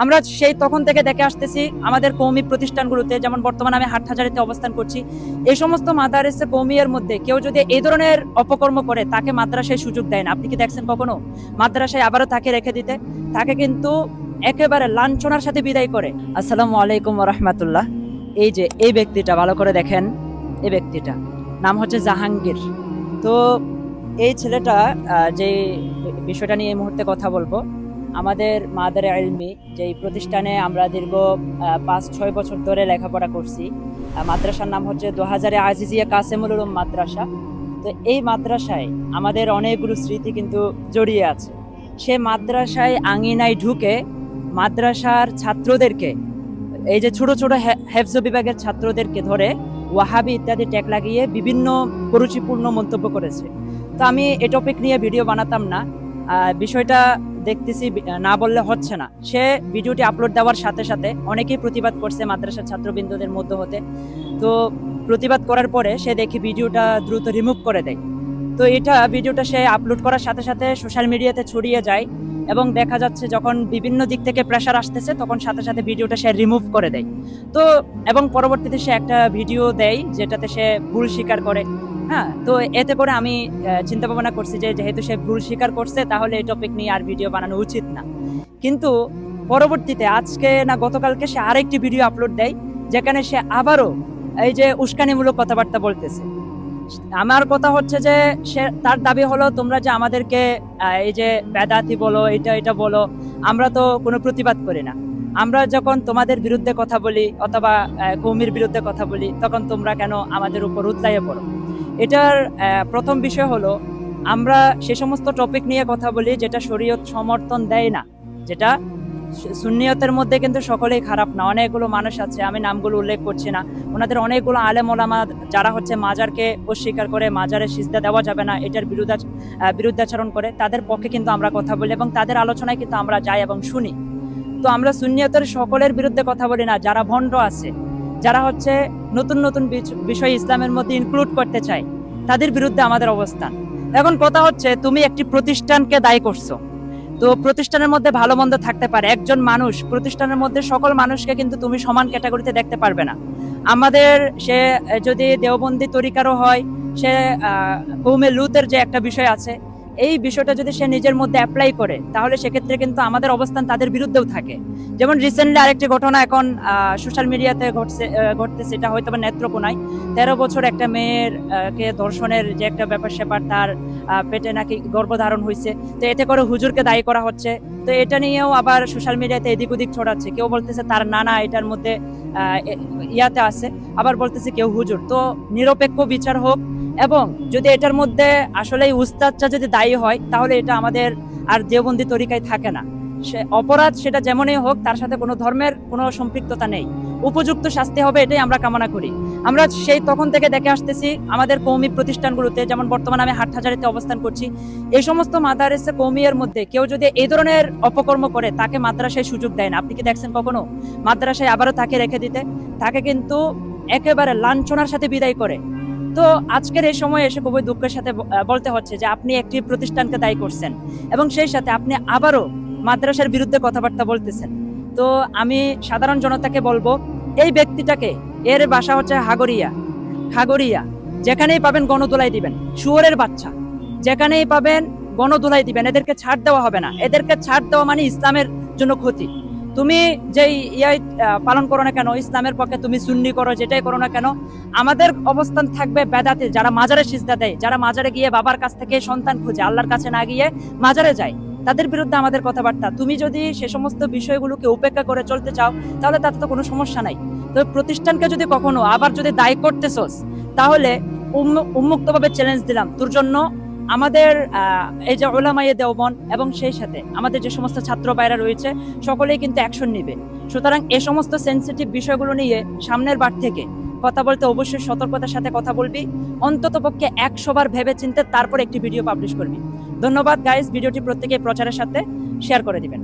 আমরা সেই তখন থেকে দেখে আসতেছি আমাদের কওমি প্রতিষ্ঠানগুলোতে, যেমন বর্তমানে আমি হাটহাজারীতে অবস্থান করছি, এই সমস্ত মাদারিসে কওমিয়ার মধ্যে কেউ যদি এই ধরনের অপকর্ম করে তাকে মাদ্রাসায় সুযোগ দেয় না। আপনি কি দেখছেন কখনো মাদ্রাসায় আবারও তাকে রেখে দিতে? তাকে কিন্তু একেবারে লাঞ্ছনার সাথে বিদায় করে। আসসালামু আলাইকুম ওয়া রাহমাতুল্লাহ। এই যে এই ব্যক্তিটা ভালো করে দেখেন, এই ব্যক্তিটা নাম হচ্ছে জাহাঙ্গীর। তো এই ছেলেটা যে বিষয়টা নিয়ে এই মুহূর্তে কথা বলবো, আমাদের মাদারে ইলমি যেই প্রতিষ্ঠানে আমরা দীর্ঘ ৫-৬ বছর ধরে লেখাপড়া করছি, মাদ্রাসার নাম হচ্ছে ২০০০ আজিজিয়া কাসেমুল উলুম মাদ্রাসা। তো এই মাদ্রাসায় আমাদের অনেকগুলো স্মৃতি কিন্তু জড়িয়ে আছে। সে মাদ্রাসায় আঙিনায় ঢুকে মাদ্রাসার ছাত্রদেরকে, এই যে ছোট ছোট হেফজ বিভাগের ছাত্রদেরকে ধরে ওয়াহাবি ইত্যাদি ট্যাগ লাগিয়ে বিভিন্ন কুরুচিপূর্ণ মন্তব্য করেছে। তো আমি এই টপিক নিয়ে ভিডিও বানাতাম না, বিষয়টা দেখতেছি না বললে হচ্ছে না। সে ভিডিওটি আপলোড দেওয়ার সাথে সাথে অনেকেই প্রতিবাদ করছে মাদ্রাসার ছাত্রবৃন্দদের মধ্য হতে। তো প্রতিবাদ করার পরে সে দেখি ভিডিওটা দ্রুত রিমুভ করে দেয়। তো ভিডিওটা সে আপলোড করার সাথে সাথে সোশ্যাল মিডিয়াতে ছড়িয়ে যায় এবং দেখা যাচ্ছে যখন বিভিন্ন দিক থেকে প্রেশার আসতেছে তখন সাথে সাথে ভিডিওটা সে রিমুভ করে দেয়। তো এবং পরবর্তীতে সে একটা ভিডিও দেয় যেটাতে সে ভুল স্বীকার করে। হ্যাঁ, তো এতে করে আমি চিন্তা ভাবনা করছি যে যেহেতু সে ভুল স্বীকার করছে তাহলে এই টপিক নিয়ে আর ভিডিও বানানো উচিত না। কিন্তু পরবর্তীতে আজকে না গতকালকে সে আরেকটি ভিডিও আপলোড দেয় যেখানে সে আবারও এই যে উস্কানিমূলক কথাবার্তা বলতেছে। আমার কথা হচ্ছে যে সে তার দাবি হলো তোমরা যে আমাদেরকে এই যে বেদাতি বলো, এটা বলো, আমরা তো কোনো প্রতিবাদ করি না। আমরা যখন তোমাদের বিরুদ্ধে কথা বলি অথবা কওমির বিরুদ্ধে কথা বলি তখন তোমরা কেন আমাদের উপর উতলাইয়ে পড়ো? এটার প্রথম বিষয় হলো আমরা সে সমস্ত টপিক নিয়ে কথা বলি যেটা শরীয়ত সমর্থন দেয় না। যেটা সুন্নিয়তের মধ্যে কিন্তু সকলেই খারাপ না, অনেকগুলো মানুষ আছে, আমি নামগুলো উল্লেখ করছি না, ওনাদের অনেকগুলো আলেম ওলামা যারা হচ্ছে মাজারকে অস্বীকার করে, মাজারে সিজদা দেওয়া যাবে না এটার বিরুদ্ধাচরণ করে, তাদের পক্ষে কিন্তু আমরা কথা বলি এবং তাদের আলোচনায় কিন্তু আমরা যাই এবং শুনি। তো আমরা সুন্নিয়তের সকলের বিরুদ্ধে কথা বলি না। যারা ভণ্ড আছে, যারা হচ্ছে নতুন নতুন বিষয় ইসলামের মধ্যে ইনক্লুড করতে চায়, তাদের বিরুদ্ধে আমাদের অবস্থান। এখন কথা হচ্ছে তুমি একটি প্রতিষ্ঠানকে দায়ী করছো। তো প্রতিষ্ঠানের মধ্যে ভালো মন্দ থাকতে পারে, একজন মানুষ, প্রতিষ্ঠানের মধ্যে সকল মানুষকে কিন্তু তুমি সমান ক্যাটাগরিতে দেখতে পারবে না। আমাদের সে যদি দেওবন্দি তরিকারও হয়, সে কওমে লুতের যে একটা বিষয় আছে, এই বিষয়টা যদি সে নিজের মধ্যে অ্যাপ্লাই করে তাহলে সেক্ষেত্রে কিন্তু আমাদের অবস্থান তাদের বিরুদ্ধেও থাকে। যেমন রিসেন্টলি আরেকটি ঘটনা এখন সোশ্যাল মিডিয়াতে ঘটতেছে, সেটা হয়তো বা নেত্রকোনায় 13 বছর একটা মেয়ের কে ধর্ষণের যে একটা ব্যাপার স্যাপার, তার পেটে নাকি গর্ভধারণ হয়েছে, তো এতে করে হুজুরকে দায়ী করা হচ্ছে। তো এটা নিয়েও আবার সোশ্যাল মিডিয়াতে এদিক ওদিক ছড়াচ্ছে, কেউ বলতেছে তার নানা এটার মধ্যে ইয়াতে আছে, আবার বলতেছে কেউ হুজুর। তো নিরপেক্ষ বিচার হোক, এবং যদি এটার মধ্যে আসলে উস্তাদটা যদি দায়ী হয় তাহলে এটা আমাদের আর দেওবন্দি তরিকায় থাকে না। সে অপরাধ সেটা যেমনই হোক, তার সাথে কোনো ধর্মের কোনো সম্পৃক্ততা নেই, উপযুক্ত শাস্তি হবে, এটাই আমরা কামনা করি। আমরা সেই তখন থেকে দেখে আসতেছি আমাদের কওমি প্রতিষ্ঠানগুলোতে, যেমন বর্তমানে আমি হাটহাজারীতে অবস্থান করছি, এই সমস্ত মাদারিসে কওমিয়ার মধ্যে কেউ যদি এই ধরনের অপকর্ম করে তাকে মাদ্রাসায় সুযোগ দেয় না। আপনি কি দেখছেন কখনো মাদ্রাসায় আবারও তাকে রেখে দিতে? তাকে কিন্তু একেবারে লাঞ্ছনার সাথে বিদায় করে। তো আজকের এই সময় এসে খুবই দুঃখের সাথে বলতে হচ্ছে যে আপনি একটি প্রতিষ্ঠানকে দায়ী করছেন এবং সেই সাথে আপনি আবারও মাদ্রাসার বিরুদ্ধে কথাবার্তা বলতেছেন। তো আমি সাধারণ জনতাকে বলবো, এই ব্যক্তিটাকে, এর বাসা হচ্ছে খাগড়িয়া, যেখানেই পাবেন গণদোলাই দিবেন, শুয়োরের বাচ্চা, যেখানেই পাবেন গণদোলাই দিবেন। এদেরকে ছাড় দেওয়া হবে না, এদেরকে ছাড় দেওয়া মানে ইসলামের জন্য ক্ষতি। তুমি যেই পালন করো না কেন, ইসলামের পক্ষে তুমি সুন্নি করো, যেটাই করো না কেন, আমাদের অবস্থান থাকবে বেদাতে, যারা মাজারে সিজদা দেয়, যারা মাজারে গিয়ে বাবার কাছ থেকে সন্তান খুঁজে, আল্লাহর কাছে না গিয়ে মাজারে যায়, তাদের বিরুদ্ধে আমাদের কথাবার্তা। তুমি যদি সে সমস্ত বিষয়গুলোকে উপেক্ষা করে চলতে চাও তাহলে তাতে তো কোনো সমস্যা নাই। তো প্রতিষ্ঠানকে যদি কখনো আবার যদি দায়ী করতেছস তাহলে উন্মুক্তভাবে চ্যালেঞ্জ দিলাম তোর জন্য আমাদের এই যে উলামায়ে দেওবন্দ এবং সেই সাথে আমাদের যে সমস্ত ছাত্র ভাইরা রয়েছে সকলেই কিন্তু অ্যাকশন নিবে। সুতরাং এই সমস্ত সেনসিটিভ বিষয়গুলো নিয়ে সামনের বার থেকে কথা বলতে অবশ্যই সতর্কতার সাথে কথা বলবি, অন্তত পক্ষে 100 বার ভেবে চিন্তে তারপর একটি ভিডিও পাবলিশ করবি। ধন্যবাদ গাইস, ভিডিওটি প্রত্যেকে প্রচারের সাথে শেয়ার করে দিবেন।